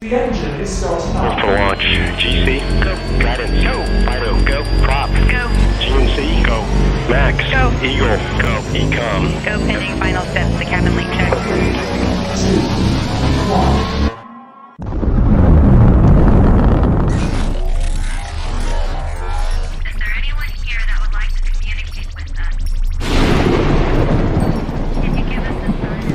The engine is starting up. For launch. GC, go. Guidance, go. Fido, go. Prop, go. GMC, go. Max, go. Eagle, go. Ecom, go. Pending final steps. The cabin link check. 3, 2, 1. Is there anyone here that would like to communicate with us? Can you give us a sign?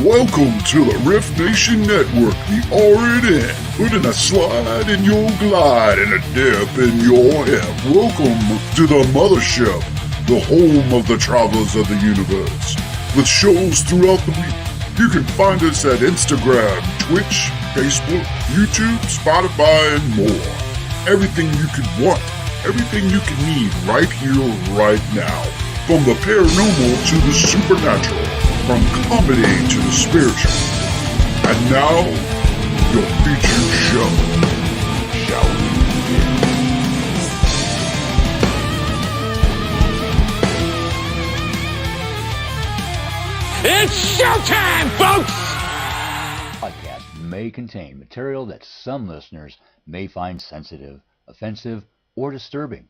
Welcome to the R.I.F.T Nation Network, the RNN, putting a slide in your glide and a dip in your hip. Welcome to the mothership, the home of the travelers of the universe. With shows throughout the week, you can find us at Instagram, Twitch, Facebook, YouTube, Spotify, and more. Everything you could want, everything you can need right here, right now. From the paranormal to the supernatural. From comedy to the spiritual. And now, your featured show. Shall we begin? It's showtime, folks! Podcast may contain material that some listeners may find sensitive, offensive, or disturbing.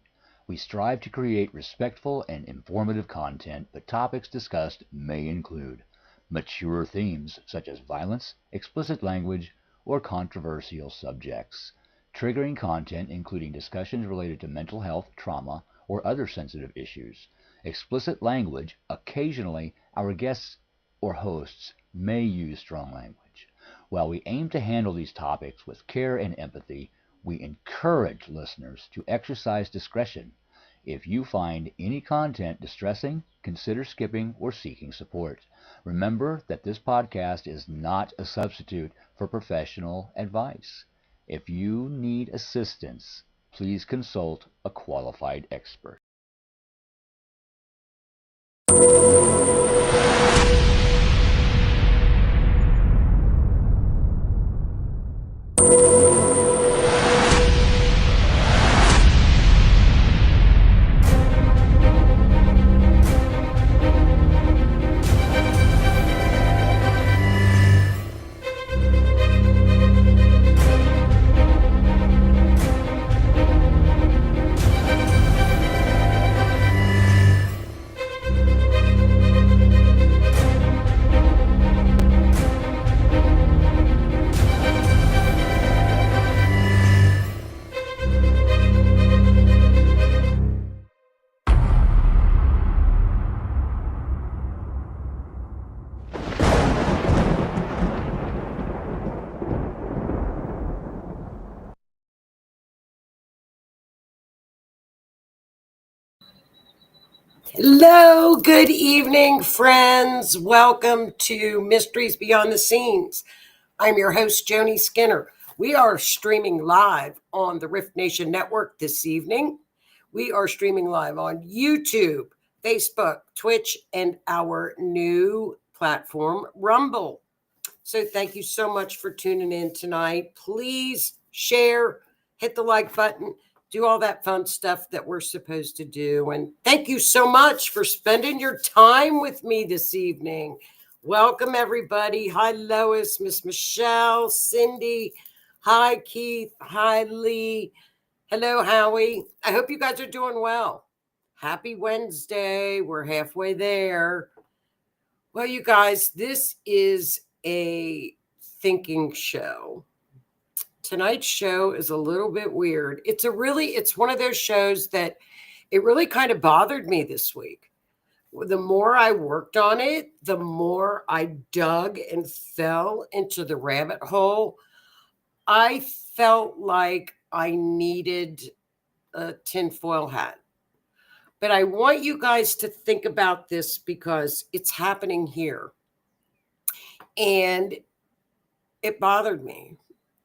We strive to create respectful and informative content, but topics discussed may include mature themes such as violence, explicit language, or controversial subjects, triggering content including discussions related to mental health, trauma, or other sensitive issues, explicit language. Occasionally, our guests or hosts may use strong language. While we aim to handle these topics with care and empathy, we encourage listeners to exercise discretion. If you find any content distressing, consider skipping or seeking support. Remember that this podcast is not a substitute for professional advice. If you need assistance, please consult a qualified expert. Hello, good evening, friends. Welcome to Mysteries Beyond the Scenes. I'm your host, Joni Skinner. We are streaming live on the R.I.F.T Nation Network this evening. We are streaming live on YouTube, Facebook, Twitch, and our new platform, Rumble. So thank you so much for tuning in tonight. Please share, hit the like button. Do all that fun stuff that we're supposed to do. And thank you so much for spending your time with me this evening. Welcome, everybody. Hi, Lois, Miss Michelle, Cindy. Hi, Keith. Hi, Lee. Hello, Howie. I hope you guys are doing well. Happy Wednesday. We're halfway there. Well, you guys, this is a thinking show. Tonight's show is a little bit weird. It's one of those shows that it really kind of bothered me this week. The more I worked on it, the more I dug and fell into the rabbit hole. I felt like I needed a tinfoil hat. But I want you guys to think about this because it's happening here. And it bothered me.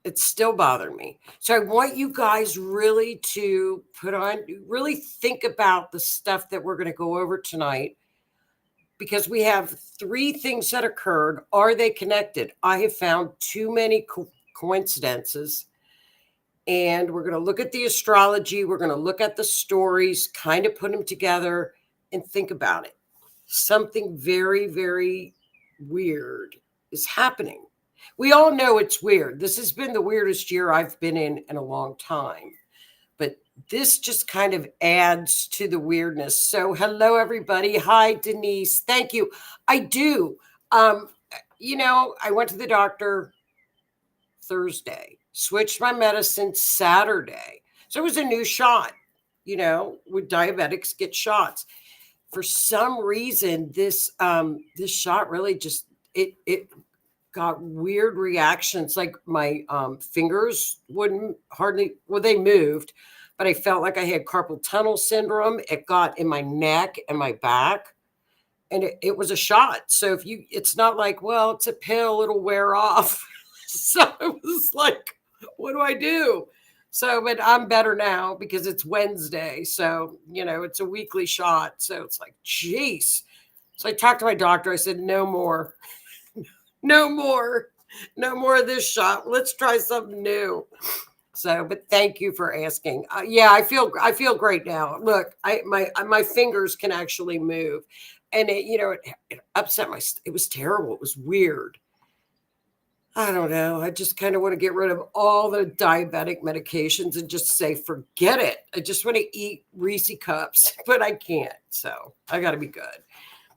It still bothered me. So I want you guys really to really think about the stuff that we're going to go over tonight, because we have three things that occurred. Are they connected? I have found too many coincidences. And we're going to look at the astrology. We're going to look at the stories, kind of put them together and think about it. Something very, very weird is happening. We all know it's weird. This has been the weirdest year I've been in a long time. But this just kind of adds to the weirdness. So hello, everybody. Hi, Denise. Thank you. I do. I went to the doctor Thursday, switched my medicine Saturday. So it was a new shot. With diabetics get shots. For some reason, this shot really just it got weird reactions. Like my fingers wouldn't hardly, well, they moved, but I felt like I had carpal tunnel syndrome. It got in my neck and my back, and it was a shot. So it's not like, well, it's a pill, it'll wear off. So it was like, what do I do? So, but I'm better now because it's Wednesday. So, it's a weekly shot. So it's like, geez. So I talked to my doctor. I said, no more, no more of this shot. Let's try something new. So, but thank you for asking. Yeah, I feel great now. Look, my fingers can actually move, and it upset it was terrible. It was weird. I don't know. I just kind of want to get rid of all the diabetic medications and just say, forget it. I just want to eat Reese cups, but I can't. So I got to be good.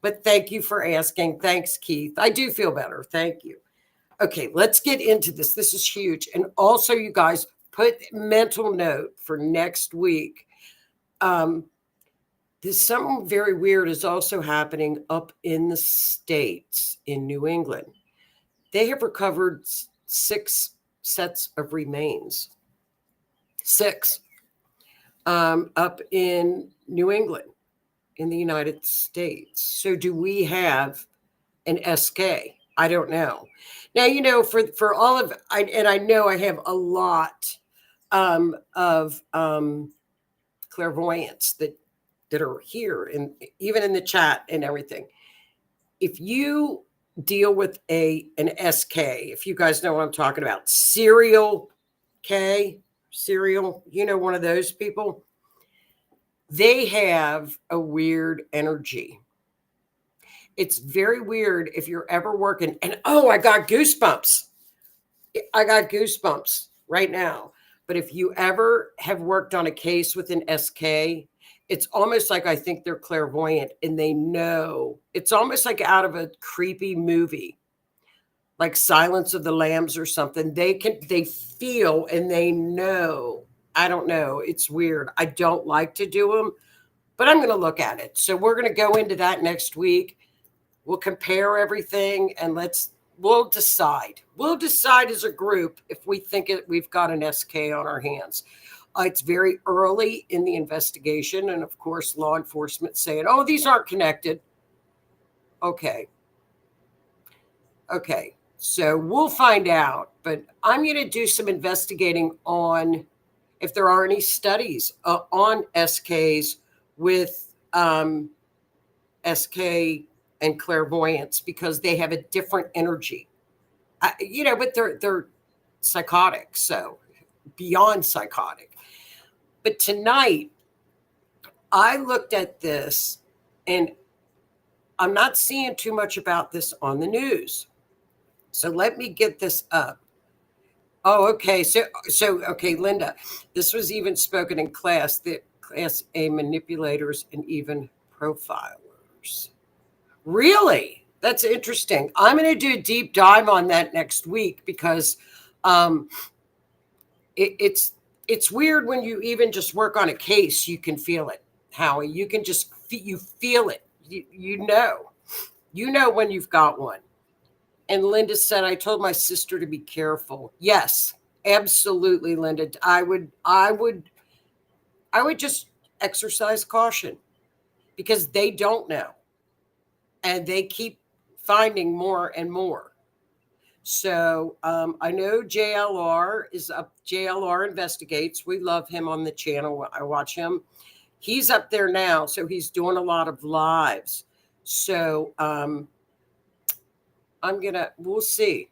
But thank you for asking. Thanks, Keith. I do feel better. Thank you. Okay, let's get into this. This is huge. And also, you guys, put mental note for next week. There's something very weird is also happening up in the States in New England. They have recovered 6 sets of remains. 6 up in New England in the United States. So do we have an SK? I don't know. Now, for all of, I know I have a lot of clairvoyants that are here and even in the chat and everything. If you deal with an SK, if you guys know what I'm talking about, serial K, one of those people, they have a weird energy. It's very weird if you're ever working, and I got goosebumps. I got goosebumps right now. But if you ever have worked on a case with an SK, it's almost like I think they're clairvoyant and they know. It's almost like out of a creepy movie, like Silence of the Lambs or something. They feel and they know. I don't know. It's weird. I don't like to do them, but I'm going to look at it. So we're going to go into that next week. We'll compare everything and we'll decide. We'll decide as a group if we think we've got an SK on our hands. It's very early in the investigation. And of course, law enforcement saying, these aren't connected. Okay. So we'll find out. But I'm going to do some investigating on if there are any studies on SKs with SK and clairvoyance, because they have a different energy. But they're psychotic. So beyond psychotic. But tonight, I looked at this, and I'm not seeing too much about this on the news. So let me get this up. Oh, okay. So okay, Linda, this was even spoken in class, the Class A manipulators and even profilers. Really? That's interesting. I'm going to do a deep dive on that next week because it's weird when you even just work on a case, you can feel it, Howie. You can just you feel it. You know when you've got one. And Linda said, I told my sister to be careful. Yes, absolutely, Linda. I would just exercise caution because they don't know. And they keep finding more and more. So I know JLR is up. JLR Investigates. We love him on the channel. I watch him. He's up there now. So he's doing a lot of lives. So we'll see.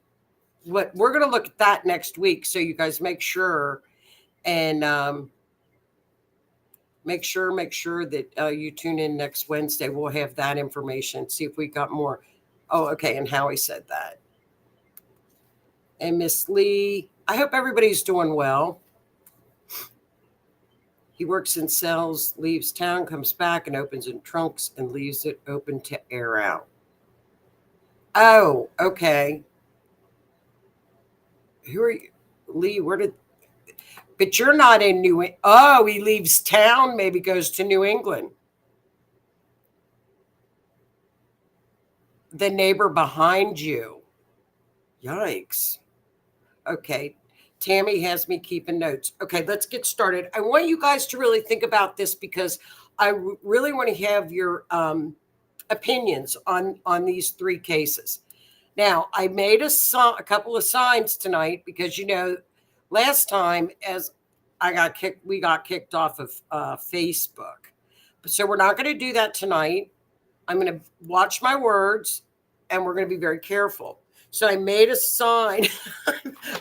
We're going to look at that next week. So you guys make sure And make sure that you tune in next Wednesday. We'll have that information. See if we got more. Oh, okay. And Howie said that. And Miss Lee, I hope everybody's doing well. He works in cells, leaves town, comes back and opens in trunks and leaves it open to air out. Oh, okay. Who are you? Lee, but you're not in oh, he leaves town, maybe goes to New England. The neighbor behind you. Yikes. Okay. Tammy has me keeping notes. Okay, let's get started. I want you guys to really think about this because I really want to have your opinions on these three cases. Now, I made a couple of signs tonight because, last time as we got kicked off of Facebook. So we're not going to do that tonight. I'm going to watch my words and we're going to be very careful. So I made a sign.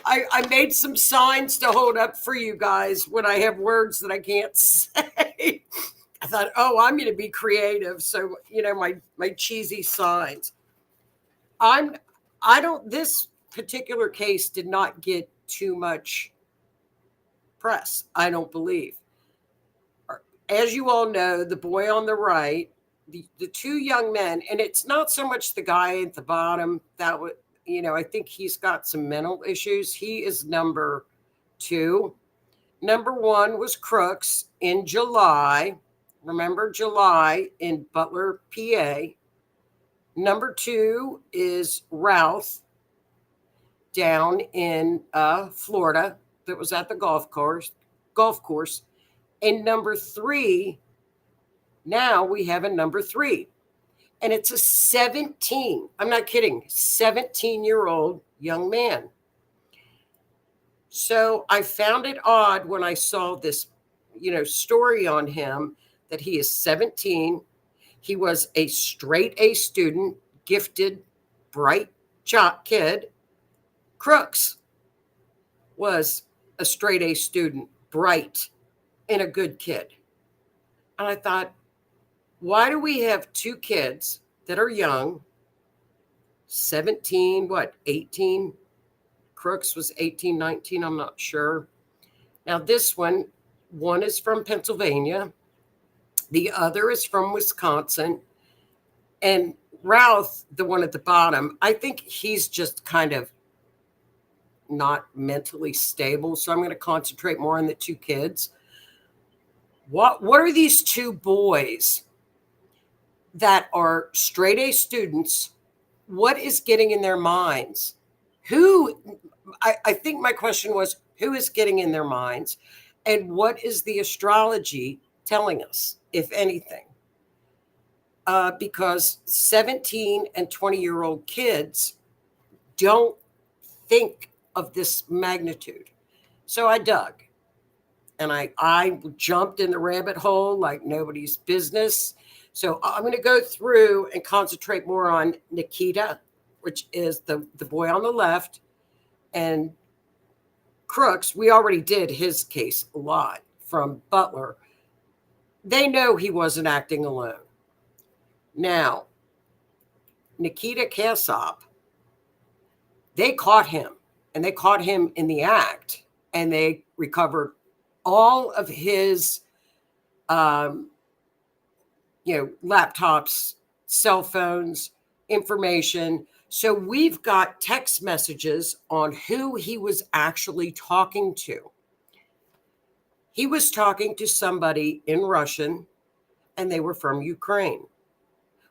I made some signs to hold up for you guys when I have words that I can't say. I thought, I'm going to be creative. So, my cheesy signs. This particular case did not get too much press, I don't believe. As you all know, the boy on the right, the two young men, and it's not so much the guy at the bottom that would, I think he's got some mental issues. He is number 2. Number 1 was Crooks in July. Remember July in Butler, PA. Number 2 is Routh down in Florida that was at the golf course. And number 3, now we have a number 3. And it's a 17, I'm not kidding, 17-year-old young man. So I found it odd when I saw this, story on him that he is 17. He was a straight A student, gifted, bright kid. Crooks was a straight A student, bright, and a good kid. And I thought, why do we have 2 kids that are young, 17, 18? Crooks was 18, 19, I'm not sure. Now this one is from Pennsylvania. The other is from Wisconsin. And Routh, the one at the bottom, I think he's just kind of not mentally stable. So I'm going to concentrate more on the 2 kids. What are these 2 boys that are straight A students? What is getting in their minds? I think my question was, who is getting in their minds? And what is the astrology telling us, if anything? Because 17 and 20-year-old kids don't think of this magnitude. So I dug. And I jumped in the rabbit hole like nobody's business. So I'm going to go through and concentrate more on Nikita, which is the boy on the left, and Crooks. We already did his case a lot from Butler. They know he wasn't acting alone. Now, Nikita Casap, they caught him, and they caught him in the act, and they recovered all of his laptops, cell phones, information. So we've got text messages on who he was actually talking to. He was talking to somebody in Russian, and they were from Ukraine.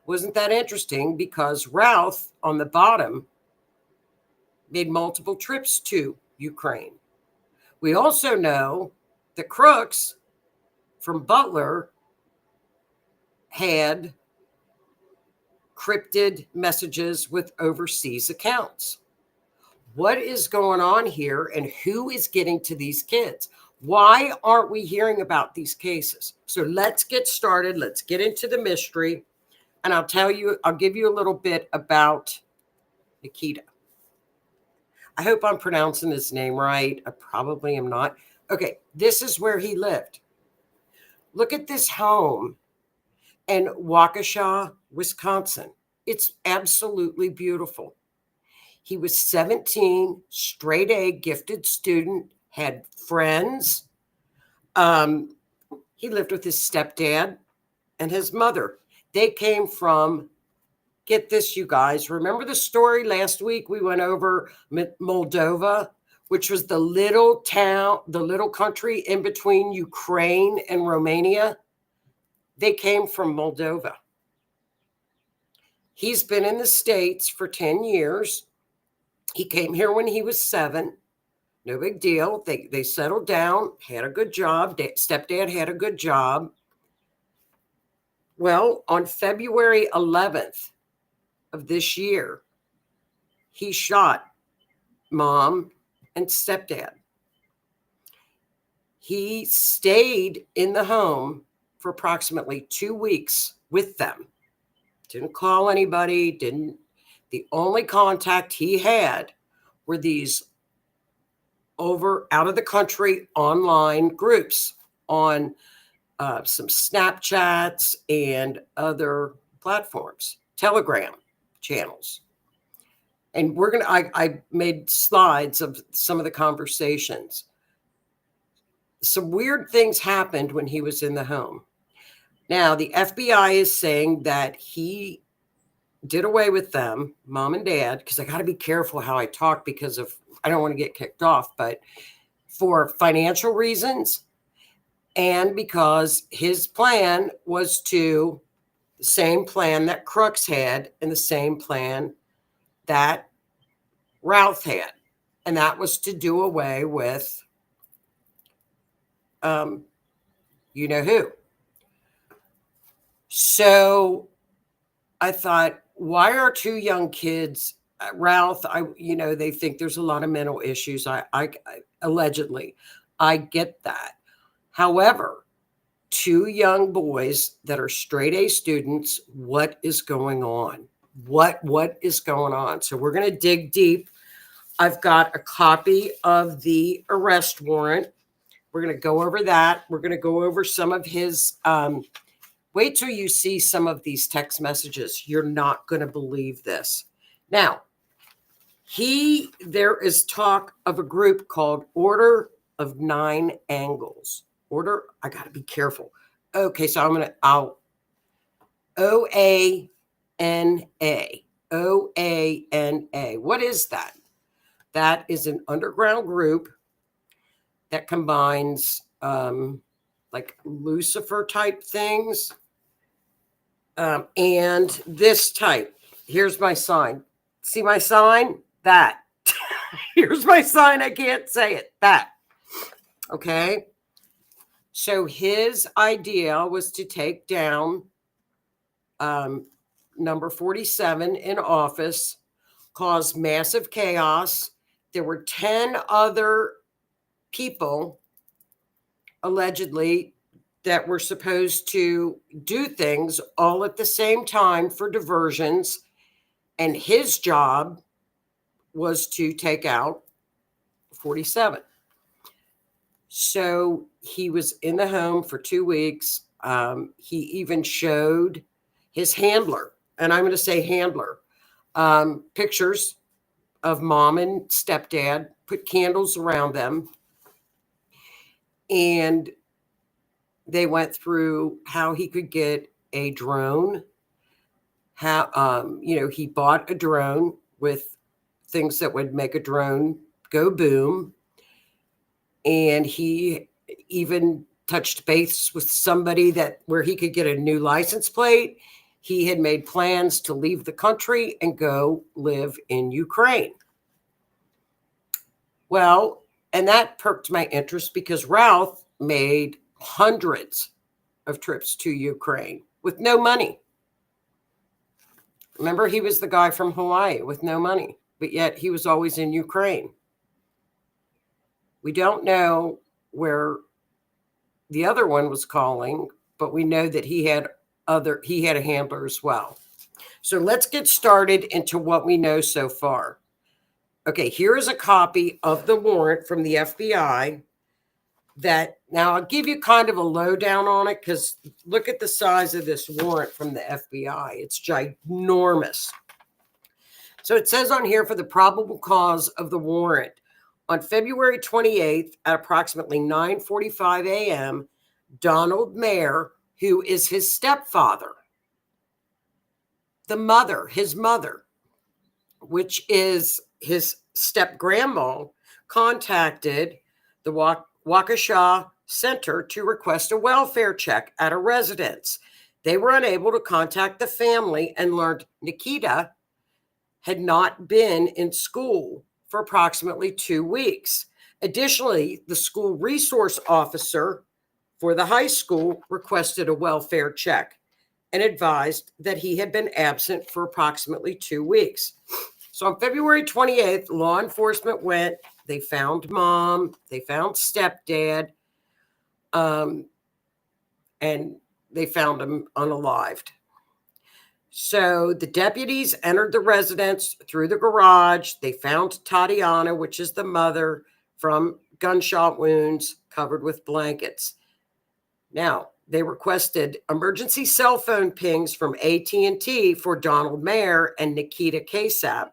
Wasn't that interesting? Because Routh on the bottom made multiple trips to Ukraine. We also know the Crooks from Butler had cryptid messages with overseas accounts. What is going on here, and who is getting to these kids? Why aren't we hearing about these cases? So let's get started. Let's get into the mystery. And I'll give you a little bit about Nikita. I hope I'm pronouncing his name right. I probably am not. Okay, this is where he lived. Look at this home in Waukesah, Wisconsin. It's absolutely beautiful. He was 17, straight A, gifted student, had friends. He lived with his stepdad and his mother. They came from, get this, you guys, remember the story last week? We went over Moldova, which was the little town, the little country in between Ukraine and Romania. They came from Moldova. He's been in the States for 10 years. He came here when he was 7. No big deal. They settled down, had a good job. Stepdad had a good job. Well, on February 11th of this year, he shot mom and stepdad. He stayed in the home for approximately 2 weeks with them. Didn't call anybody, the only contact he had were these out of the country online groups on some Snapchats and other platforms, Telegram channels. And I made slides of some of the conversations. Some weird things happened when he was in the home. Now, the FBI is saying that he did away with them, mom and dad, because I got to be careful how I talk because I don't want to get kicked off, but for financial reasons and because his plan was the same plan that Crooks had and the same plan that Routh had. And that was to do away with, you know who. So I thought, why are 2 young kids, Routh, they think there's a lot of mental issues. I allegedly, I get that. However, 2 young boys that are straight A students, what is going on? What is going on? So we're going to dig deep. I've got a copy of the arrest warrant. We're going to go over that. We're going to go over some of his, wait till you see some of these text messages. You're not going to believe this. Now, there is talk of a group called Order of 9 Angles. I got to be careful. Okay, so I'll OANA. OANA. What is that? That is an underground group that combines like Lucifer type things and this type. Here's my sign. See my sign? That. Here's my sign. I can't say it. That. Okay. So his idea was to take down number 47 in office, cause massive chaos. There were 10 other people, allegedly, that were supposed to do things all at the same time for diversions. And his job was to take out 47. So he was in the home for 2 weeks. He even showed his handler, and I'm going to say handler, pictures of mom and stepdad, put candles around them. And they went through how he could get a drone. How, he bought a drone with things that would make a drone go boom. And he even touched base with somebody where he could get a new license plate. He had made plans to leave the country and go live in Ukraine. Well, and that perked my interest because Routh made hundreds of trips to Ukraine with no money. Remember, he was the guy from Hawaii with no money, but yet he was always in Ukraine. We don't know where the other one was calling, but we know that he had a handler as well. So let's get started into what we know so far. Okay, here is a copy of the warrant from the FBI. that now I'll give you kind of a lowdown on it, because look at the size of this warrant from the FBI. It's ginormous. So it says on here, for the probable cause of the warrant, on February 28th at approximately 9:45 a.m., Donald Mayer, who is his stepfather, his mother, which is his step-grandma, contacted the Waukesah Center to request a welfare check at a residence. They were unable to contact the family and learned Nikita had not been in school for approximately 2 weeks. Additionally, the school resource officer for the high school requested a welfare check and advised that he had been absent for approximately 2 weeks. So on February 28th, law enforcement went, they found mom, they found stepdad, and they found him unalived. So the deputies entered the residence through the garage. They found Tatiana, which is the mother, from gunshot wounds, covered with blankets. Now, they requested emergency cell phone pings from AT&T for Donald Mayer and Nikita Casap,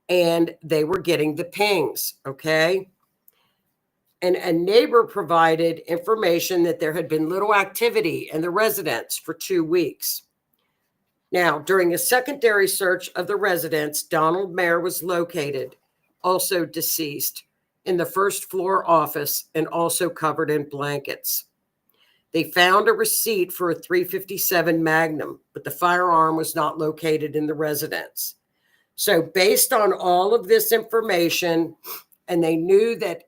and they were getting the pings, okay? And a neighbor provided information that there had been little activity in the residence for 2 weeks. Now, during a secondary search of the residence, Donald Mayer was located, also deceased, in the first floor office and also covered in blankets. They found a receipt for a .357 Magnum, but the firearm was not located in the residence. So based on all of this information, and they knew that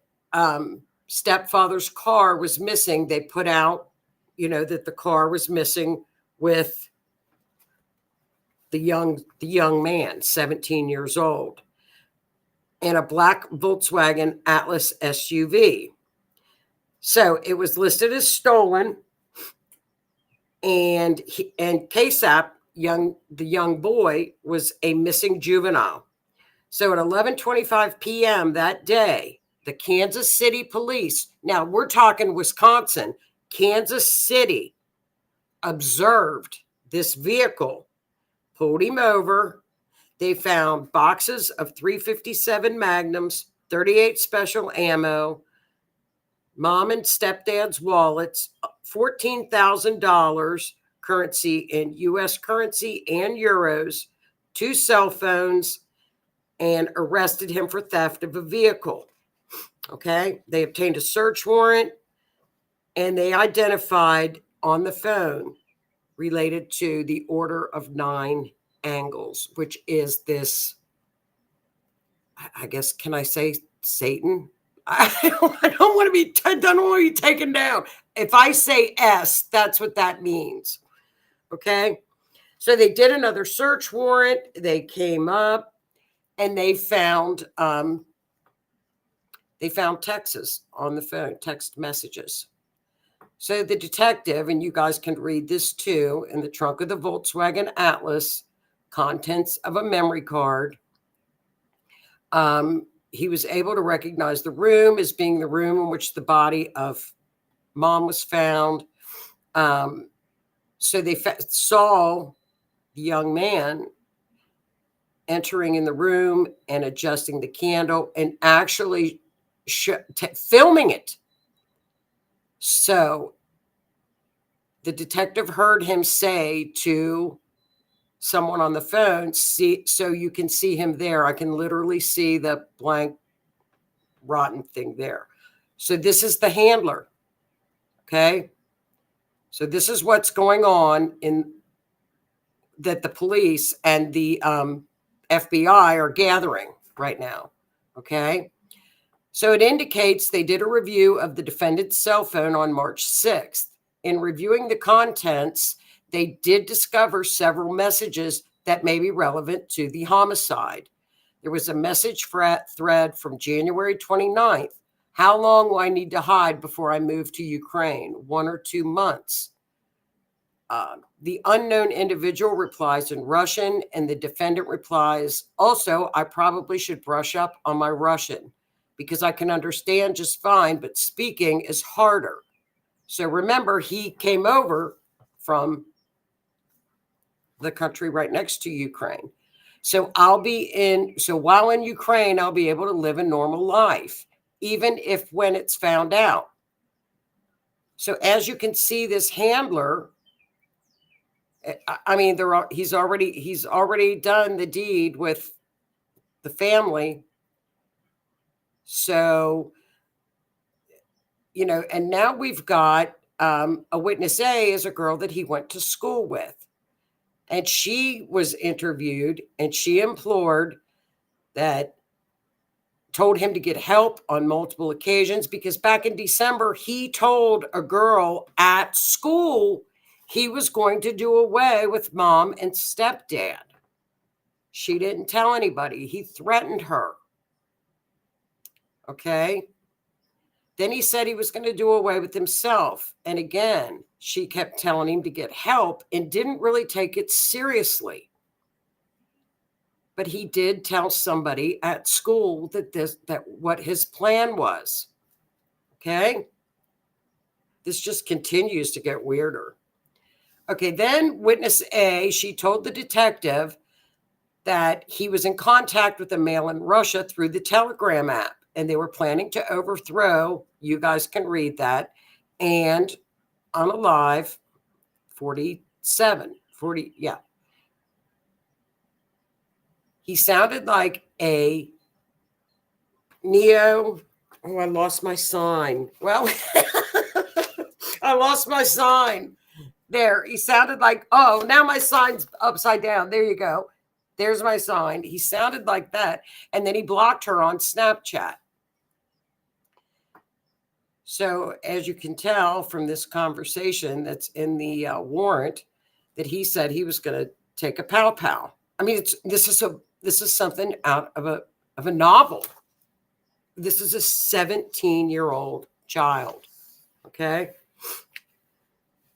stepfather's car was missing, they put out, that the car was missing with the young man, 17 years old, and a black Volkswagen Atlas SUV. So it was listed as stolen, and Casap, the young boy, was a missing juvenile. So at 11:25 p.m. that day, the Kansas City police, now we're talking Wisconsin, Kansas City, observed this vehicle, pulled him over. They found boxes of .357 Magnums, 38 special ammo, mom and stepdad's wallets, $14,000 currency in U.S. currency and euros, 2 cell phones, and arrested him for theft of a vehicle. Okay, they obtained a search warrant, and they identified on the phone related to the Order of 9 Angles, which is this, I guess, can I say Satan? I don't want to be taken down. If I say S, that's what that means. Okay, so they did another search warrant. They came up and they found texts on the phone, text messages. So the detective, and you guys can read this too, in the trunk of the Volkswagen Atlas, contents of a memory card. He was able to recognize the room as being the room in which the body of mom was found. So they saw the young man entering in the room and adjusting the candle and actually filming it. So the detective heard him say to someone on the phone, "See, so you can see him there. I can literally see the blank rotten thing there." So this is the handler. Okay. So this is what's going on in that the police and the FBI are gathering right now. Okay. So it indicates they did a review of the defendant's cell phone on March 6th. In reviewing the contents, they did discover several messages that may be relevant to the homicide. There was a message thread from January 29th. How long will I need to hide before I move to Ukraine? 1 or 2 months. The unknown individual replies in Russian, and the defendant replies, also, I probably should brush up on my Russian. because I can understand just fine, but speaking is harder. So remember, he came over from the country right next to Ukraine. So while in Ukraine, I'll be able to live a normal life, even if when it's found out. So as you can see, this handler, I mean, he's already done the deed with the family. So, and now we've got a witness A is a girl that he went to school with. And she was interviewed and she told him to get help on multiple occasions, because back in December, he told a girl at school he was going to do away with mom and stepdad. She didn't tell anybody. He threatened her. Okay. Then he said he was going to do away with himself. And again, she kept telling him to get help and didn't really take it seriously. But he did tell somebody at school that what his plan was. Okay. This just continues to get weirder. Okay. Then witness A, she told the detective that he was in contact with a male in Russia through the Telegram app, and they were planning to overthrow, you guys can read that, and on a live 40, yeah. He sounded like a I lost my sign. Well, I lost my sign. There, he sounded like, oh, now my sign's upside down. There you go. There's my sign. He sounded like that. And then he blocked her on Snapchat. So as you can tell from this conversation that's in the warrant, that he said he was going to take a pow. I mean, this is something out of a novel. This is a 17-year-old child. Okay.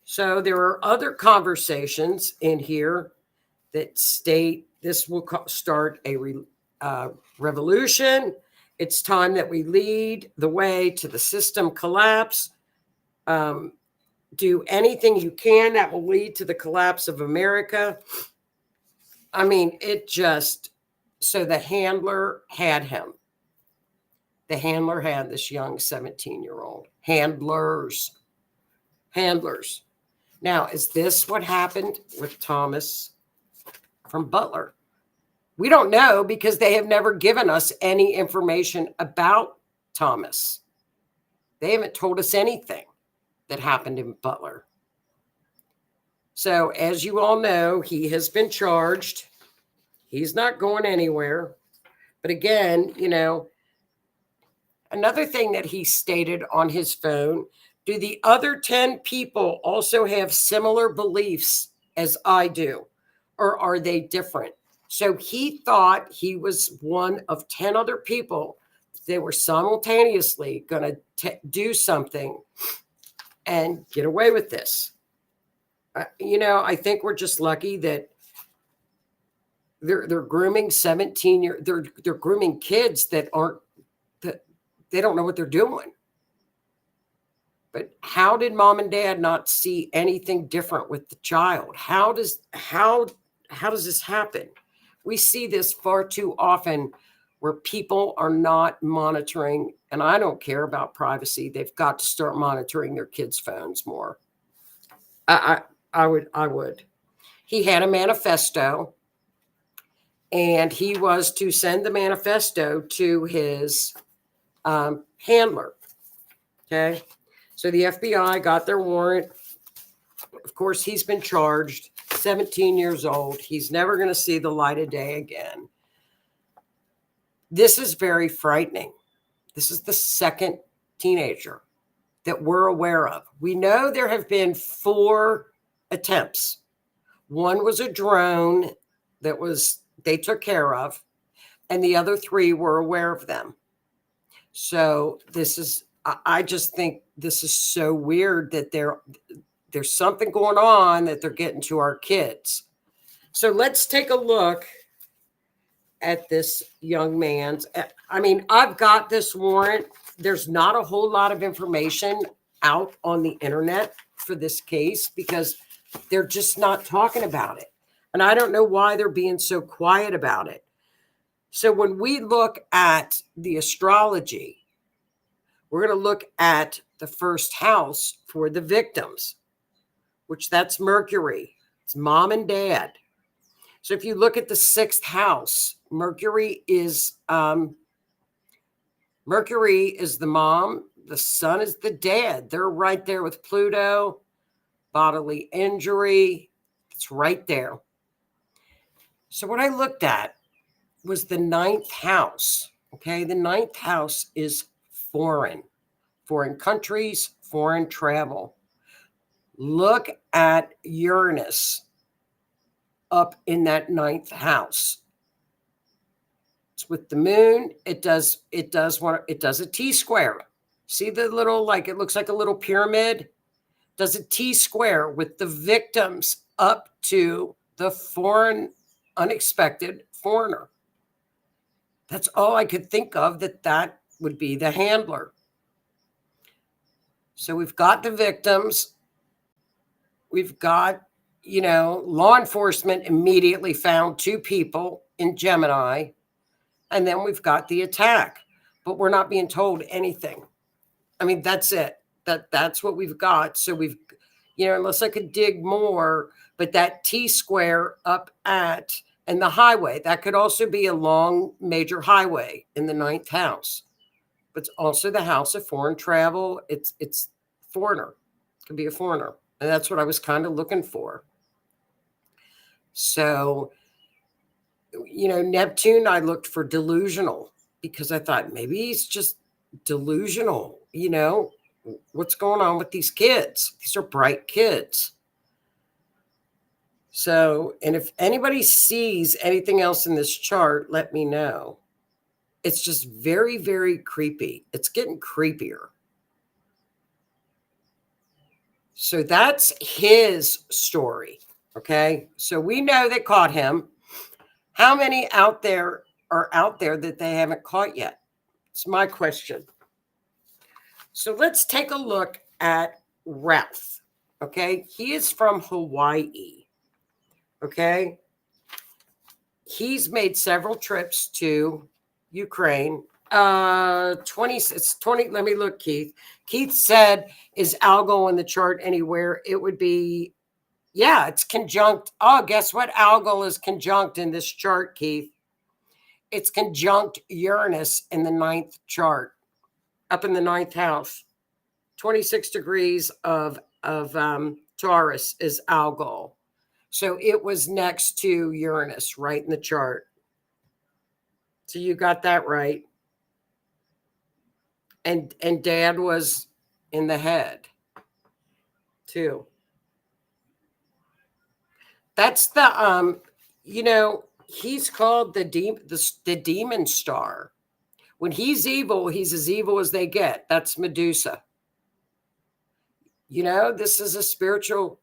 So there are other conversations in here that state this will start a revolution. It's time that we lead the way to the system collapse. Do anything you can that will lead to the collapse of America. I mean, so the handler had him. The handler had this young 17-year-old. Handlers. Now, is this what happened with Thomas from Butler? We don't know, because they have never given us any information about Thomas. They haven't told us anything that happened in Butler. So as you all know, he has been charged. He's not going anywhere. But again, another thing that he stated on his phone, do the other 10 people also have similar beliefs as I do? Or are they different? So he thought he was one of 10 other people. They were simultaneously going to do something and get away with this. I think we're just lucky that they're grooming they're grooming kids that they don't know what they're doing. But how did mom and dad not see anything different with the child? How does this happen? We see this far too often, where people are not monitoring, and I don't care about privacy. They've got to start monitoring their kids' phones more. I would. He had a manifesto, and he was to send the manifesto to his handler. Okay. So the FBI got their warrant. Of course, he's been charged, 17 years old. He's never going to see the light of day again. This is very frightening. This is the second teenager that we're aware of. We know there have been 4 attempts. One was a drone they took care of, and the other 3 were aware of them. So I just think this is so weird that there's something going on, that they're getting to our kids. So let's take a look at this young man's. I mean, I've got this warrant. There's not a whole lot of information out on the internet for this case because they're just not talking about it. And I don't know why they're being so quiet about it. So when we look at the astrology, we're going to look at the first house for the victims, which that's Mercury. It's mom and dad. So if you look at the sixth house, Mercury is the mom, the sun is the dad. They're right there with Pluto, bodily injury. It's right there. So what I looked at was the ninth house. Okay, the ninth house is foreign countries, foreign travel. Look at Uranus up in that ninth house. It's with the moon. It does a T-square. See the little, like it looks like a little pyramid? Does a T-square with the victims up to the foreign, unexpected foreigner. That's all I could think of that would be the handler. So we've got the victims. We've got, law enforcement immediately found 2 people in Gemini. And then we've got the attack. But we're not being told anything. I mean, that's it. That's what we've got. So we've, unless I could dig more, but that T-square up at, and the highway, that could also be a long major highway in the ninth house. But it's also the house of foreign travel. It's foreigner. It could be a foreigner. And that's what I was kind of looking for. So, Neptune, I looked for delusional because I thought maybe he's just delusional. What's going on with these kids? These are bright kids. So, and if anybody sees anything else in this chart, let me know. It's just very, very creepy. It's getting creepier. So that's his story. Okay. So we know they caught him. How many out there are out there that they haven't caught yet? It's my question. So let's take a look at Routh. Okay. He is from Hawaii. Okay. He's made several trips to Ukraine. 20, let me look, Keith. Keith said, is Algol in the chart anywhere? It would be, yeah, it's conjunct. Oh, guess what? Algol is conjunct in this chart, Keith. It's conjunct Uranus in the ninth chart, up in the ninth house. 26 degrees of Taurus is Algol. So it was next to Uranus, right in the chart. So you got that right. And dad was in the head too. That's the he's called the demon star. When he's evil, he's as evil as they get. That's Medusa. This is spiritual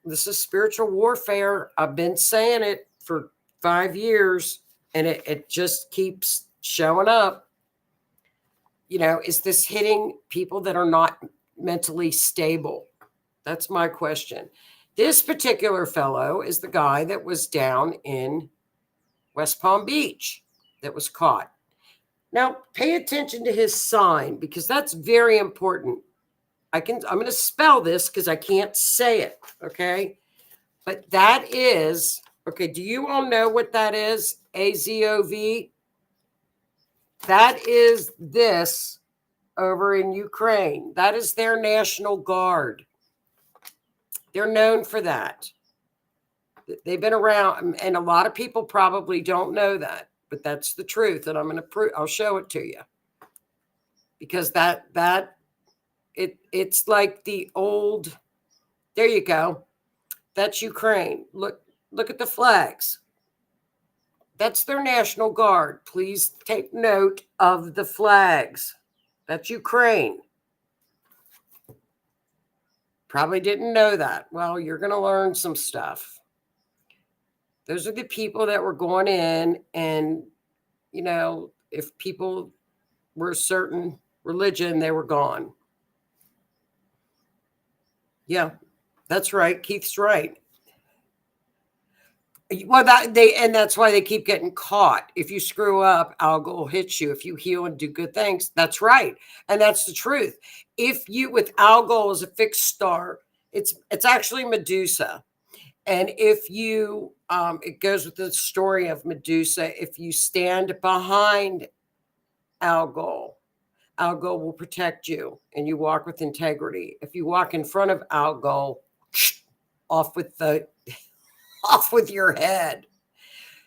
warfare. I've been saying it for 5 years and it just keeps showing up. Is this hitting people that are not mentally stable? That's my question. This particular fellow is the guy that was down in West Palm Beach that was caught. Now, pay attention to his sign because that's very important. I'm going to spell this because I can't say it, okay? But that is, okay, do you all know what that is? AZOV? That is this over in Ukraine. That is their National Guard. They're known for that. They've been around, and a lot of people probably don't know that, but that's the truth, and I'll show it to you. Because it's like the old, there you go. That's Ukraine. Look at the flags. That's their National Guard. Please take note of the flags. That's Ukraine. Probably didn't know that. Well, you're going to learn some stuff. Those are the people that were going in and if people were a certain religion, they were gone. Yeah, that's right. Keith's right. Well, that's why they keep getting caught. If you screw up, algal will hit you. If you heal and do good things, that's right, and that's the truth. If you with algal as a fixed star, it's actually Medusa, and if you it goes with the story of Medusa. If you stand behind algal, algal will protect you, and you walk with integrity. If you walk in front of algal, off with your head.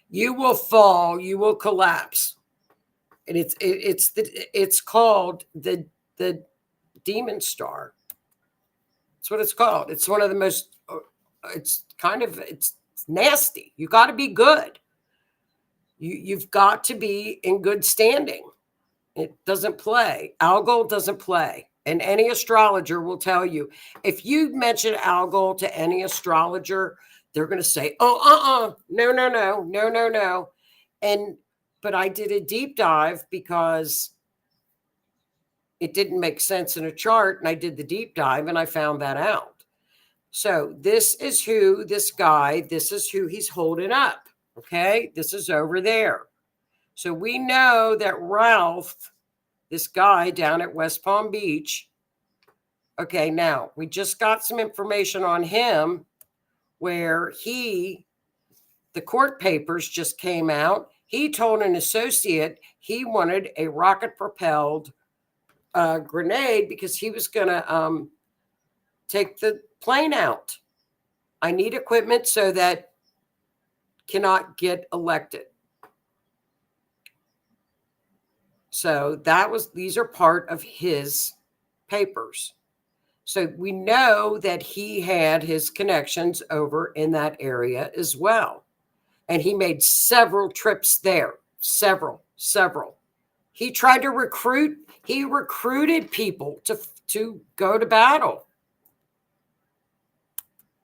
You will fall. You will collapse, and it's called the demon star. That's what it's called. It's one of the most. It's nasty. You got to be good. You've got to be in good standing. It doesn't play. Algol doesn't play. And any astrologer will tell you, if you mention algol to any astrologer, they're going to say, oh, no. But I did a deep dive because it didn't make sense in a chart. And I did the deep dive and I found that out. So this is who this is who he's holding up. Okay. This is over there. So we know that Ralph, this guy down at West Palm Beach. Okay. Now we just got some information on him where the court papers just came out. He told an associate he wanted a rocket-propelled grenade because he was going to take the plane out. I need equipment so that cannot get elected. So these are part of his papers. So we know that he had his connections over in that area as well. And he made several trips there, several. He tried to recruited people to go to battle.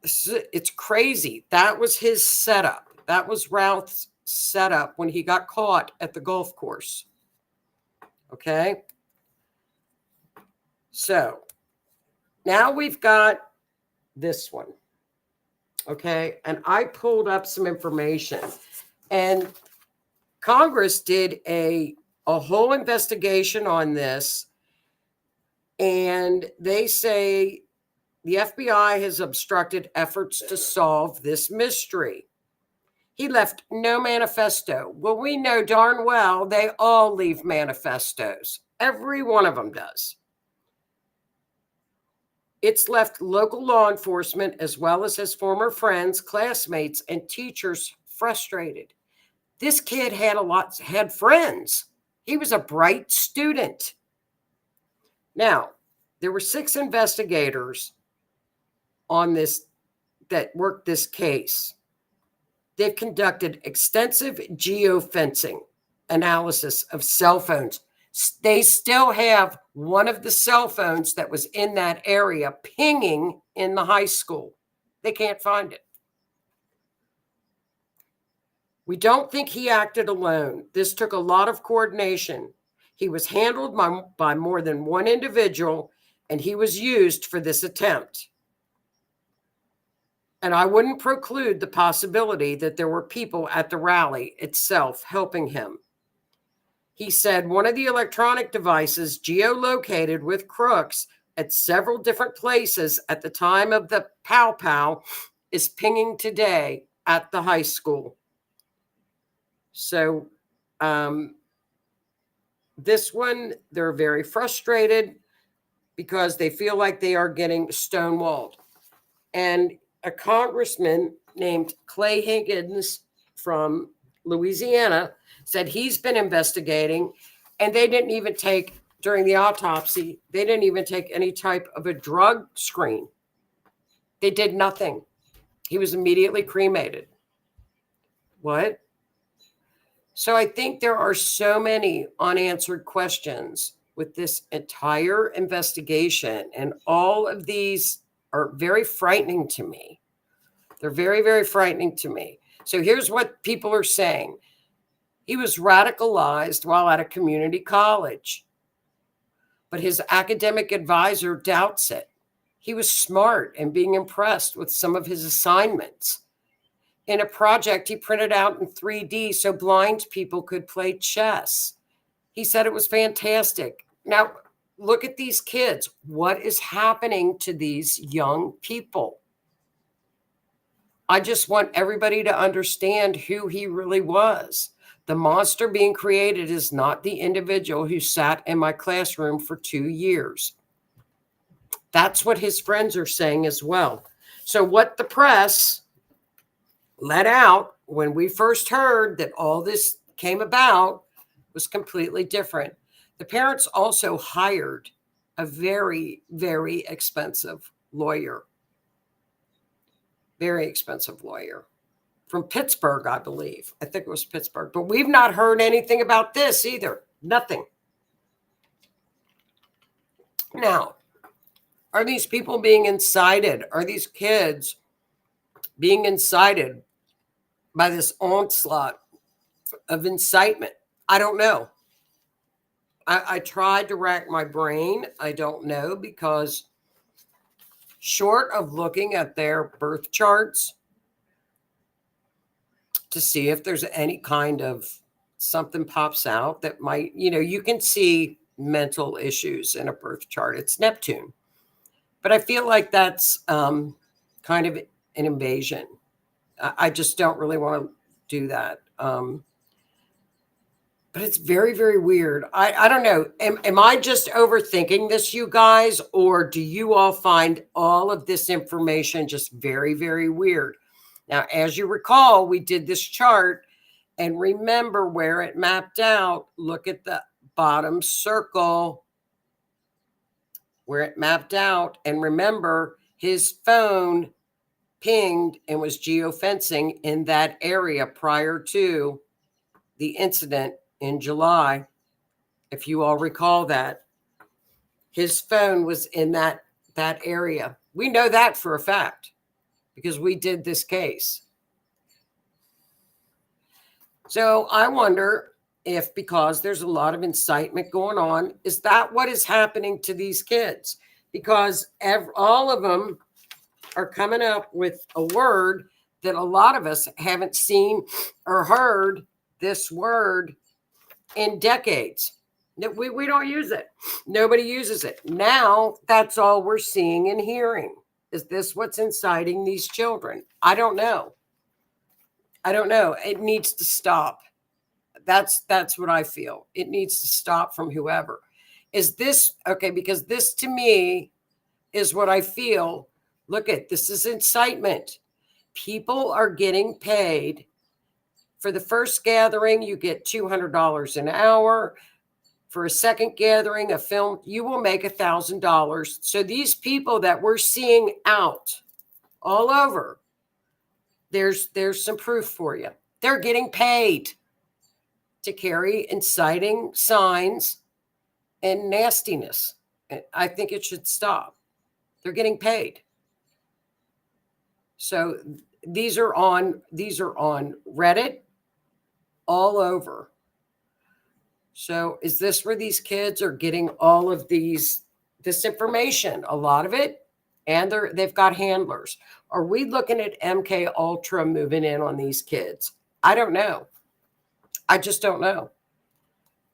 It's crazy. That was his setup. That was Routh's setup when he got caught at the golf course. Okay. So now we've got this one. Okay. And I pulled up some information, and Congress did a whole investigation on this. And they say the FBI has obstructed efforts to solve this mystery. He left no manifesto. Well, we know darn well they all leave manifestos. Every one of them does. It's left local law enforcement, as well as his former friends, classmates, and teachers frustrated. This kid had friends. He was a bright student. Now, there were 6 investigators on this that worked this case. They've conducted extensive geofencing analysis of cell phones. They still have one of the cell phones that was in that area pinging in the high school. They can't find it. We don't think he acted alone. This took a lot of coordination. He was handled by more than one individual, and he was used for this attempt. And I wouldn't preclude the possibility that there were people at the rally itself helping him. He said one of the electronic devices geolocated with crooks at several different places at the time of the pow is pinging today at the high school. So this one, they're very frustrated because they feel like they are getting stonewalled. And a congressman named Clay Higgins from Louisiana said he's been investigating, and they didn't even take, during the autopsy, they didn't even take any type of a drug screen. They did nothing. He was immediately cremated. What? So I think there are so many unanswered questions with this entire investigation, and all of these are very frightening to me. They're very, very frightening to me. So here's what people are saying. He was radicalized while at a community college, but his academic advisor doubts it. He was smart and being impressed with some of his assignments. In a project he printed out in 3D so blind people could play chess. He said it was fantastic. Now, look at these kids. What is happening to these young people? I just want everybody to understand who he really was. The monster being created is not the individual who sat in my classroom for 2 years. That's what his friends are saying as well. So what the press let out when we first heard that all this came about was completely different. The parents also hired a very, very expensive lawyer. Very expensive lawyer from Pittsburgh, I believe. I think it was Pittsburgh. But we've not heard anything about this either. Nothing. Now, are these people being incited? Are these kids being incited by this onslaught of incitement? I don't know. I tried to rack my brain. I don't know, because short of looking at their birth charts to see if there's any kind of something pops out that might, you can see mental issues in a birth chart. It's Neptune. But I feel like that's kind of an invasion. I just don't really want to do that. But it's very, very weird. I don't know. Am I just overthinking this, you guys? Or do you all find all of this information just very, very weird? Now, as you recall, we did this chart, and remember where it mapped out. Look at the bottom circle where it mapped out. And remember, his phone pinged and was geofencing in that area prior to the incident in July. If you all recall that, his phone was in that area. We know that for a fact because we did this case. So I wonder if, because there's a lot of incitement going on, is that what is happening to these kids? Because all of them are coming up with a word that a lot of us haven't seen or heard this word in decades. We don't use it. Nobody uses it. Now that's all we're seeing and hearing. Is this what's inciting these children? I don't know. It needs to stop. That's what I feel. It needs to stop from whoever. Is this okay? Because this to me is what I feel. Look at this is incitement. People are getting paid. For the first gathering, you get $200 an hour. For a second gathering, a film, you will make $1,000. So these people that we're seeing out all over, there's some proof for you. They're getting paid to carry inciting signs and nastiness. I think it should stop. They're getting paid. So these are on Reddit all over. So is this where these kids are getting all of this information? A lot of it, and they've got handlers. Are we looking at MK Ultra moving in on these kids? I don't know. I just don't know.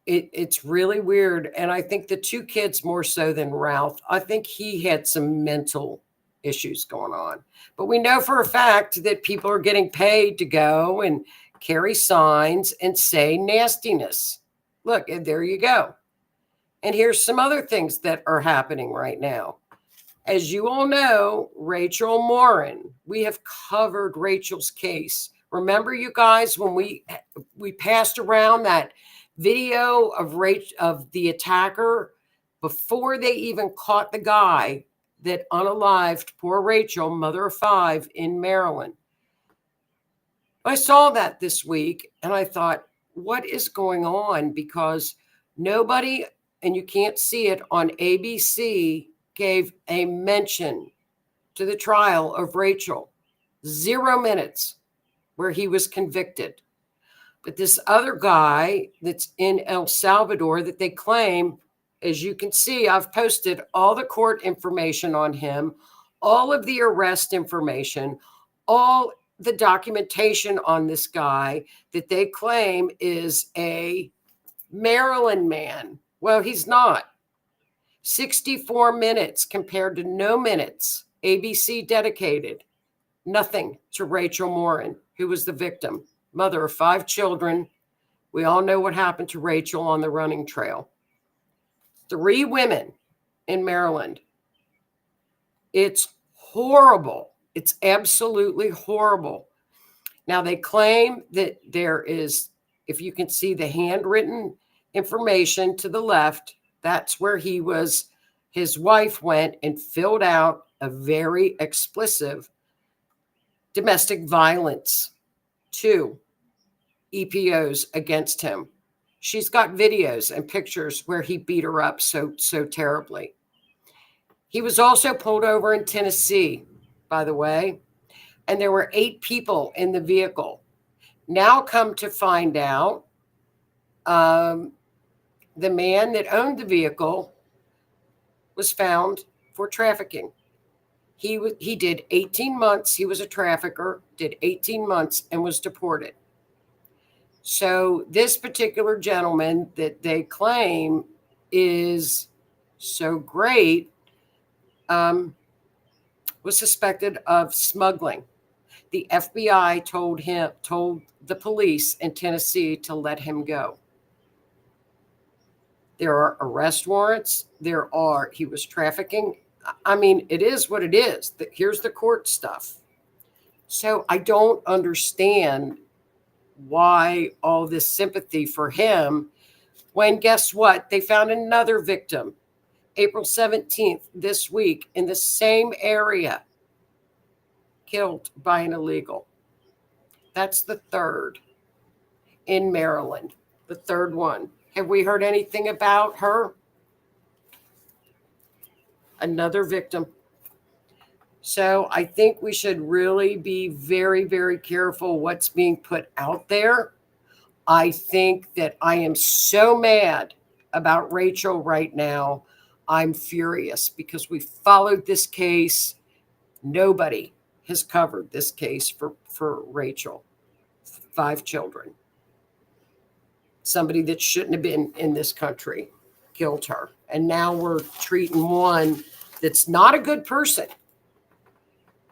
It's really weird. And I think the two kids more so than Routh, I think he had some mental issues going on. But we know for a fact that people are getting paid to go and carry signs and say nastiness. Look, and there you go. And here's some other things that are happening right now. As you all know, Rachel Morin, we have covered Rachel's case. Remember, you guys, when we passed around that video of the attacker before they even caught the guy that unalived poor Rachel, mother of 5 in Maryland. I saw that this week and I thought, what is going on? Because nobody, and you can't see it on ABC, gave a mention to the trial of Rachel. 0 minutes where he was convicted. But this other guy that's in El Salvador that they claim, as you can see, I've posted all the court information on him, all of the arrest information, all the documentation on this guy that they claim is a Maryland man. Well, he's not. 64 minutes compared to no minutes. ABC dedicated nothing to Rachel Morin, who was the victim, mother of 5 children. We all know what happened to Rachel on the running trail. 3 women in Maryland. It's horrible. It's absolutely horrible. Now, they claim that there is, if you can see the handwritten information to the left, that's where his wife went and filled out a very explicit domestic violence 2 EPOs against him. She's got videos and pictures where he beat her up so terribly. He was also pulled over in Tennessee, by the way, and there were 8 people in the vehicle. Now come to find out, the man that owned the vehicle was found for trafficking. He did 18 months. He was a trafficker, did 18 months and was deported. So this particular gentleman that they claim is so great was suspected of smuggling. The FBI told the police in Tennessee to let him go. There are arrest warrants. He was trafficking. I mean, it is what it is. Here's the court stuff. So I don't understand why all this sympathy for him when, guess what? They found another victim April 17th this week in the same area, killed by an illegal. That's the 3rd in Maryland, the 3rd one. Have we heard anything about her? Another victim. So I think we should really be very, very careful what's being put out there. I think that I am so mad about Rachel right now. I'm furious because we followed this case. Nobody has covered this case for Rachel. 5 children. Somebody that shouldn't have been in this country killed her. And now we're treating one that's not a good person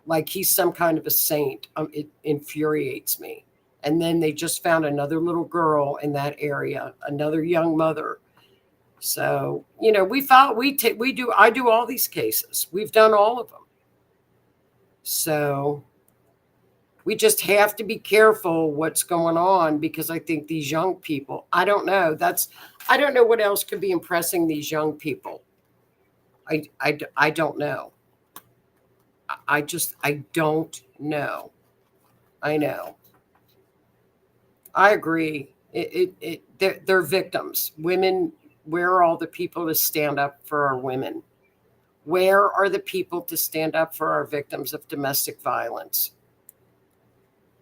like he's some kind of a saint. It infuriates me. And then they just found another little girl in that area, another young mother. So, I do all these cases. We've done all of them. So we just have to be careful what's going on because I think these young people, I don't know. I don't know what else could be impressing these young people. I don't know. I don't know. I know. I agree. They're victims. Women, where are all the people to stand up for our women? Where are the people to stand up for our victims of domestic violence?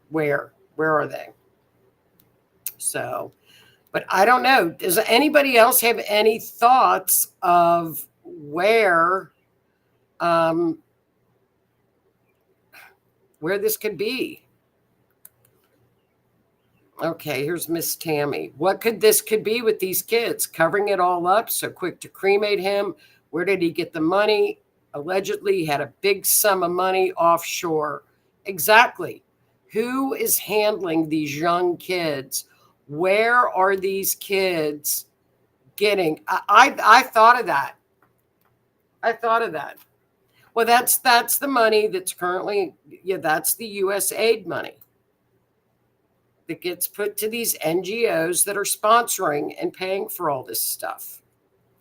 Where are they? So, but I don't know. Does anybody else have any thoughts of where this could be? Okay, here's Miss Tammy. What could be with these kids? Covering it all up, so quick to cremate him. Where did he get the money? Allegedly, he had a big sum of money offshore. Exactly. Who is handling these young kids? Where are these kids getting? I thought of that. Well, that's the money that's currently, that's the U.S. aid money that gets put to these NGOs that are sponsoring and paying for all this stuff.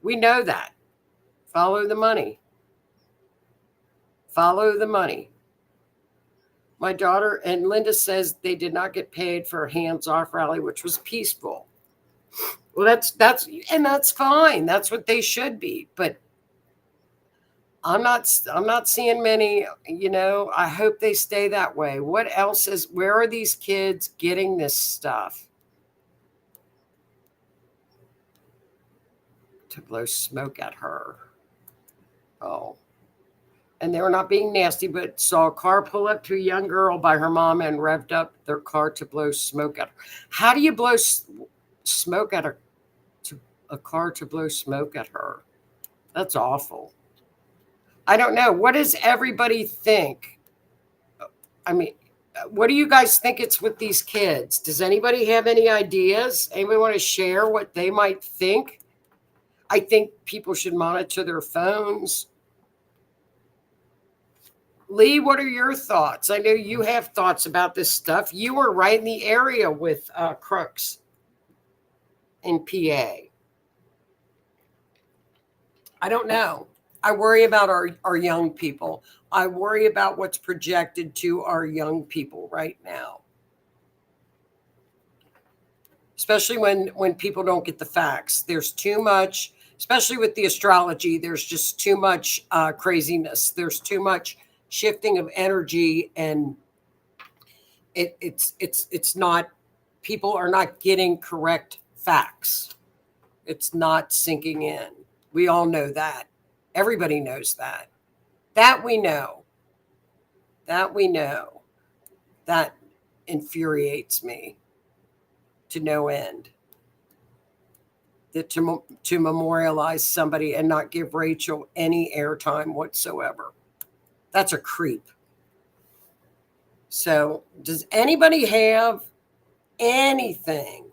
We know that. Follow the money. Follow the money. My daughter and Linda says they did not get paid for a hands-off rally, which was peaceful. Well, that's fine. That's what they should be. But I'm not seeing many, I hope they stay that way. Where are these kids getting this stuff? to blow smoke at her. Oh. And they were not being nasty, but saw a car pull up to a young girl by her mom and revved up their car to blow smoke at her. How do you blow smoke at a car to blow smoke at her? That's awful. I don't know. What does everybody think? I mean, what do you guys think it's with these kids? Does anybody have any ideas? Anybody want to share what they might think? I think people should monitor their phones. Lee, what are your thoughts? I know you have thoughts about this stuff. You were right in the area with crooks in PA. I don't know. I worry about our young people. I worry about what's projected to our young people right now. Especially when people don't get the facts. There's too much, especially with the astrology, there's just too much craziness. There's too much shifting of energy, and it's not, people are not getting correct facts. It's not sinking in. We all know that. Everybody knows that. That we know. That we know. That infuriates me to no end. That to memorialize somebody and not give Rachel any airtime whatsoever. That's a creep. So, does anybody have anything?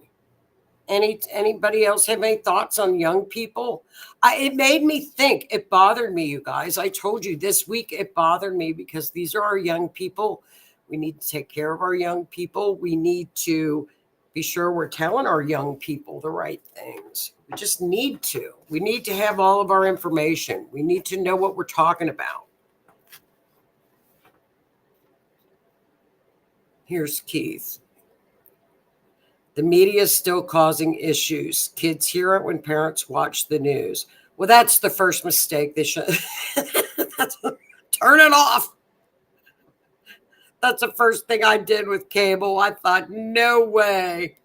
Anybody else have any thoughts on young people? It made me think. It bothered me, you guys. I told you this week it bothered me because these are our young people. We need to take care of our young people. We need to be sure we're telling our young people the right things. We just need to. We need to have all of our information. We need to know what we're talking about. Here's Keith. The media is still causing issues. Kids hear it when parents watch the news. Well, that's the first mistake. They should turn it off. That's the first thing I did with cable. I thought, no way.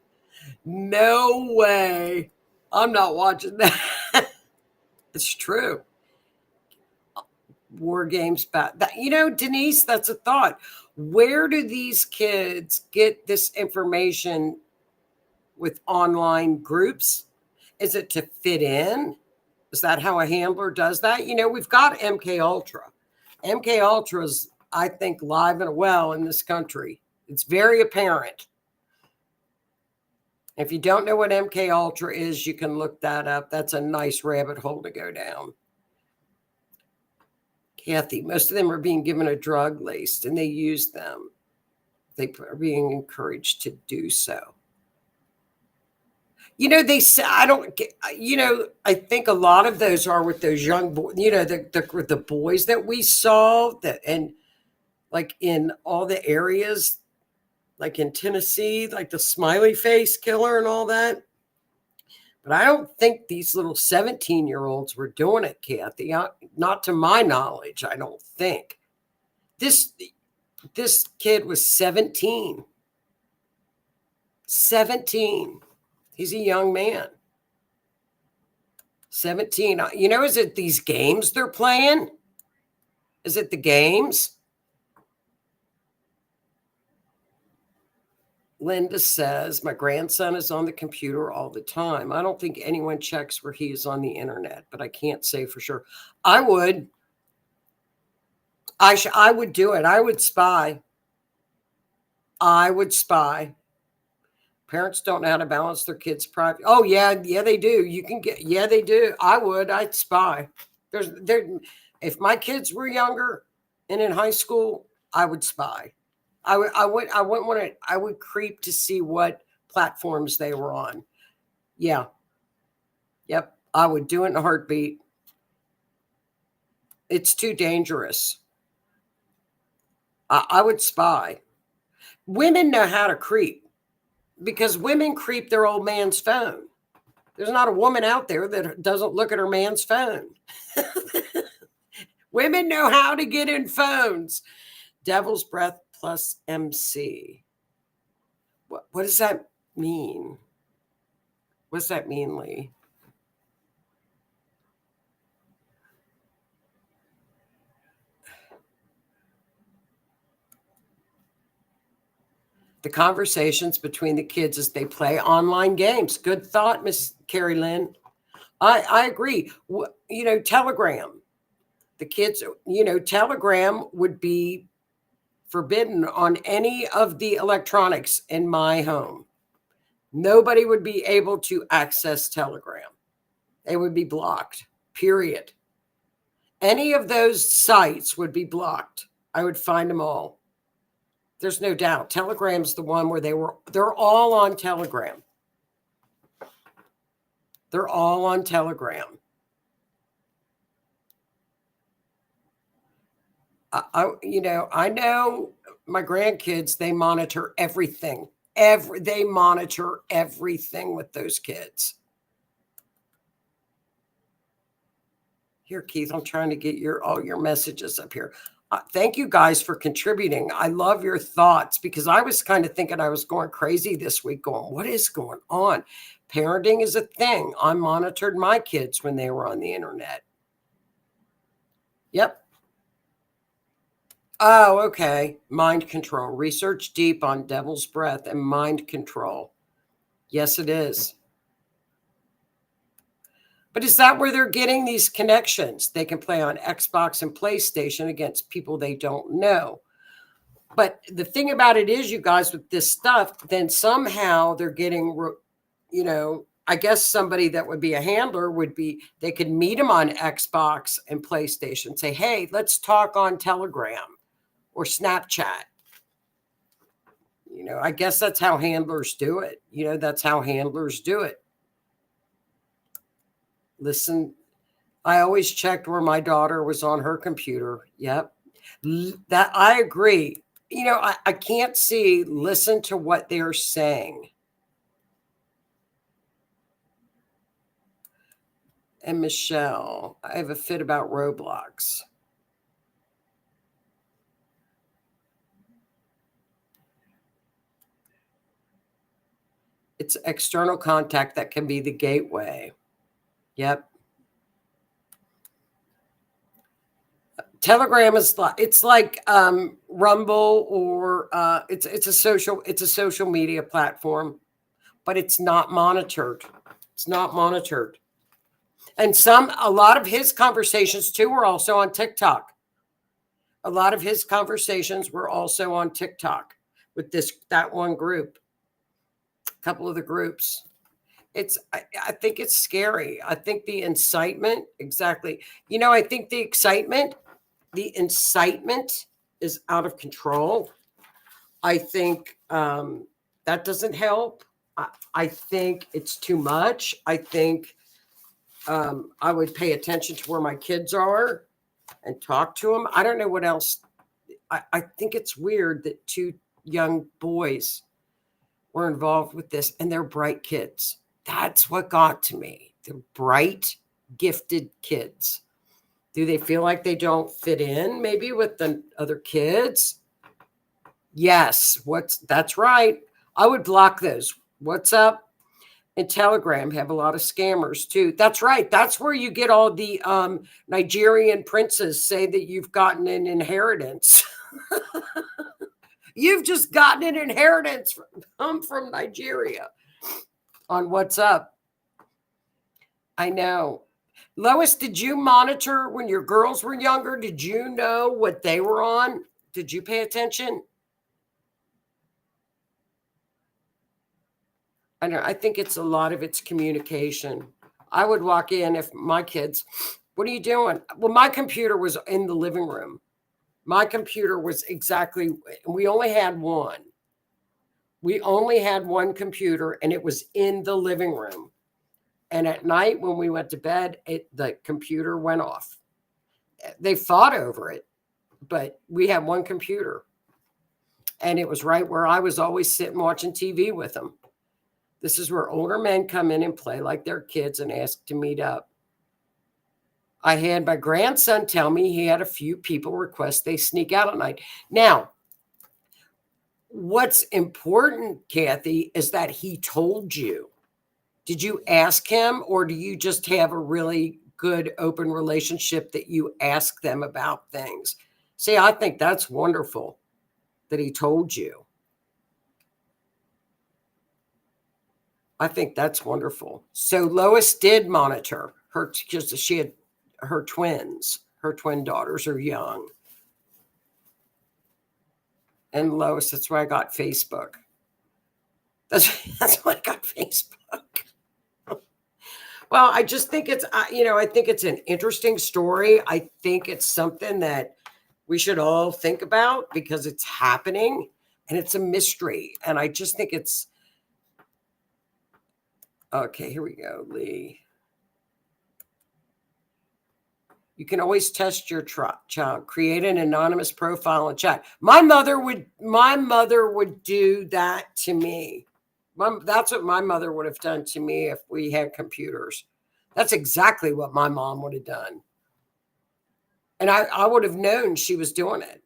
No way. I'm not watching that. It's true. War games back. Denise, that's a thought. Where do these kids get this information with online groups? Is it to fit in? Is that how a handler does that? We've got MK Ultra. MK Ultra is, I think, live and well in this country. It's very apparent. If you don't know what MK Ultra is, you can look that up. That's a nice rabbit hole to go down. Kathy, most of them are being given a drug laced and they use them. They are being encouraged to do so. They say, I think a lot of those are with those young boys, the boys that we saw and like in all the areas, like in Tennessee, like the smiley face killer and all that. But I don't think these little 17-year-olds were doing it, Kathy. Not to my knowledge, I don't think. This kid was 17. 17. He's a young man. 17. Is it these games they're playing? Is it the games? Linda says, my grandson is on the computer all the time. I don't think anyone checks where he is on the internet, but I can't say for sure. I would. I would do it. I would spy. Parents don't know how to balance their kids' private. Oh, yeah, they do. They do. I'd spy. If my kids were younger and in high school, I would spy. I would creep to see what platforms they were on. Yeah. Yep. I would do it in a heartbeat. It's too dangerous. I would spy. Women know how to creep because women creep their old man's phone. There's not a woman out there that doesn't look at her man's phone. Women know how to get in phones. Devil's breath plus MC. What does that mean? What does that mean, Lee? the conversations between the kids as they play online games. Good thought, Miss Carrie Lynn. I agree. Telegram. The kids, Telegram would be forbidden on any of the electronics in my home. Nobody would be able to access Telegram. They would be blocked, period. Any of those sites would be blocked. I would find them all. There's no doubt. Telegram's the one where they're all on Telegram. They're all on Telegram. I know my grandkids, they monitor everything. They monitor everything with those kids. Here, Keith, I'm trying to get all your messages up here. Thank you guys for contributing. I love your thoughts because I was kind of thinking I was going crazy this week going, what is going on? Parenting is a thing. I monitored my kids when they were on the internet. Yep. Oh, okay. Mind control. Research deep on devil's breath and mind control. Yes, it is. But is that where they're getting these connections? They can play on Xbox and PlayStation against people they don't know. But the thing about it is, you guys, with this stuff, then somehow they're getting, I guess somebody that would be a handler would be, they could meet them on Xbox and PlayStation, say, hey, let's talk on Telegram or Snapchat. I guess that's how handlers do it. That's how handlers do it. Listen, I always checked where my daughter was on her computer. Yep. That I agree. I can't listen to what they're saying. And Michelle, I have a fit about Roblox. It's external contact that can be the gateway. Yep. Telegram is like Rumble or it's a social media platform, but it's not monitored. It's not monitored. And a lot of his conversations too were also on TikTok. A lot of his conversations were also on TikTok with that one group, a couple of the groups. I think it's scary. I think the incitement, exactly. I think the incitement is out of control. I think that doesn't help. I think it's too much. I think I would pay attention to where my kids are and talk to them. I don't know what else. I think it's weird that 2 young boys were involved with this, and they're bright kids. That's what got to me. They're bright, gifted kids. Do they feel like they don't fit in maybe with the other kids? Yes. That's right. I would block those. WhatsApp and Telegram have a lot of scammers too. That's right. That's where you get all the Nigerian princes say that you've gotten an inheritance. You've just gotten an inheritance from Nigeria on WhatsApp. I know. Lois, did you monitor when your girls were younger? Did you know what they were on? Did you pay attention? I know. I think it's a lot of it's communication. I would walk in if my kids, what are you doing? Well, my computer was in the living room. My computer was we only had one. We only had one computer, and it was in the living room. And at night when we went to bed, the computer went off. They fought over it, but we had one computer. And it was right where I was always sitting watching TV with them. This is where older men come in and play like they're kids and ask to meet up. I had my grandson tell me he had a few people request they sneak out at night. Now, what's important, Kathy, is that he told you. Did you ask him, or do you just have a really good open relationship that you ask them about things? See, I think that's wonderful that he told you. I think that's wonderful. So Lois did monitor her because she had her twins. Her twin daughters are young. And Lois, that's why I got Facebook. That's why I got Facebook. Well, I just think it's, I think it's an interesting story. I think it's something that we should all think about because it's happening and it's a mystery. And I just think it's, okay, here we go, Lee. You can always test your child. Create an anonymous profile and chat. My mother would do that to me. That's what my mother would have done to me if we had computers. That's exactly what my mom would have done. And I would have known she was doing it.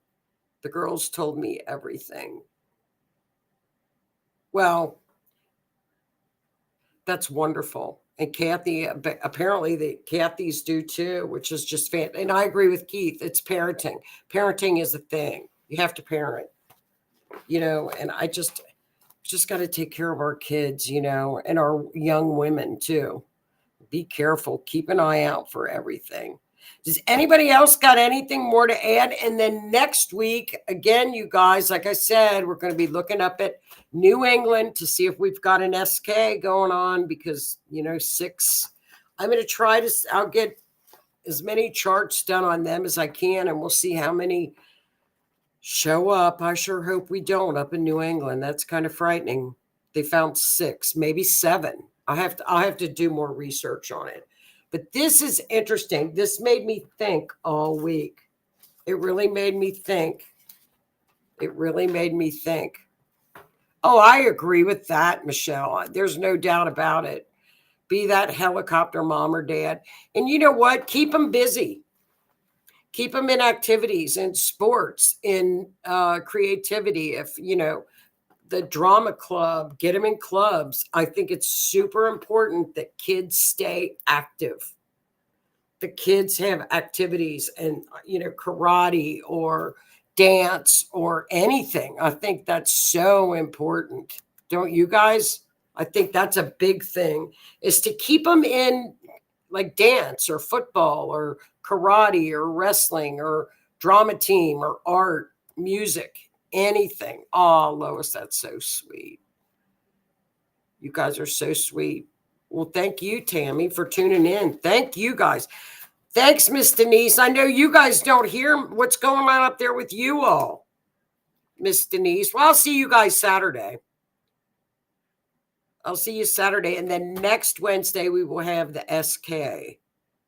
The girls told me everything. Well, that's wonderful. And Kathy, apparently the Kathy's do too, which is just fantastic. And I agree with Keith. It's parenting. Parenting is a thing. You have to parent, and I just got to take care of our kids, and our young women too. Be careful. Keep an eye out for everything. Does anybody else got anything more to add? And then next week, again, you guys, like I said, we're going to be looking up at New England to see if we've got an SK going on because, 6. I'm going to try to, I'll get as many charts done on them as I can, and we'll see how many show up. I sure hope we don't up in New England. That's kind of frightening. They found 6, maybe 7. I have to do more research on it. But this is interesting. This made me think all week. It really made me think. Oh, I agree with that, Michelle. There's no doubt about it. Be that helicopter mom or dad. And you know what? Keep them busy. Keep them in activities, in sports, in creativity. If, the drama club, get them in clubs. I think it's super important that kids stay active. The kids have activities and, karate or dance or anything. I think that's so important. Don't you guys? I think that's a big thing, is to keep them in like dance or football or karate or wrestling or drama team or art, music. Anything. Oh, Lois, that's so sweet. You guys are so sweet. Well, thank you, Tammy, for tuning in. Thank you, guys. Thanks, Miss Denise. I know you guys don't hear what's going on up there with you all, Miss Denise. Well, I'll see you guys Saturday. I'll see you Saturday. And then next Wednesday, we will have the SK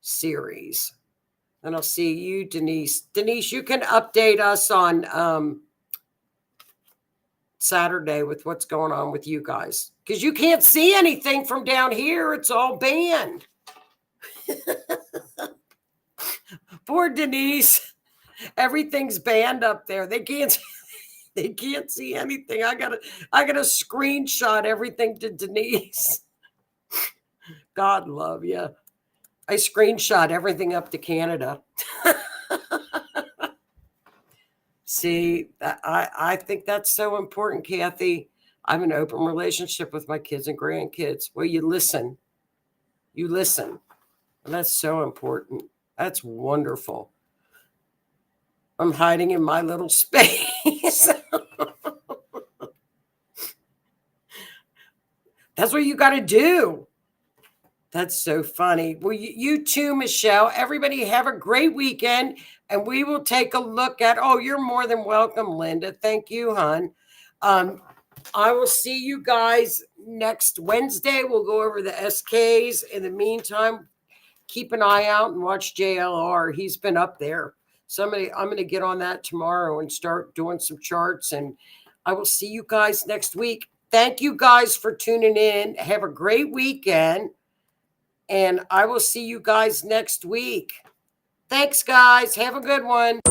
series. And I'll see you, Denise. Denise, you can update us on Saturday with what's going on with you guys, because you can't see anything from down here. It's all banned. Poor Denise. Everything's banned up there. They can't see anything. I gotta screenshot everything to Denise. God love you. I screenshot everything up to Canada. See, I think that's so important, Kathy. I have an open relationship with my kids and grandkids. Well, you listen. And that's so important. That's wonderful. I'm hiding in my little space. That's what you got to do. That's so funny. Well, you too, Michelle. Everybody have a great weekend. And we will take a look at, you're more than welcome, Linda. Thank you, hon. I will see you guys next Wednesday. We'll go over the SKs. In the meantime, keep an eye out and watch JLR. He's been up there. I'm going to get on that tomorrow and start doing some charts. And I will see you guys next week. Thank you guys for tuning in. Have a great weekend. And I will see you guys next week. Thanks, guys. Have a good one.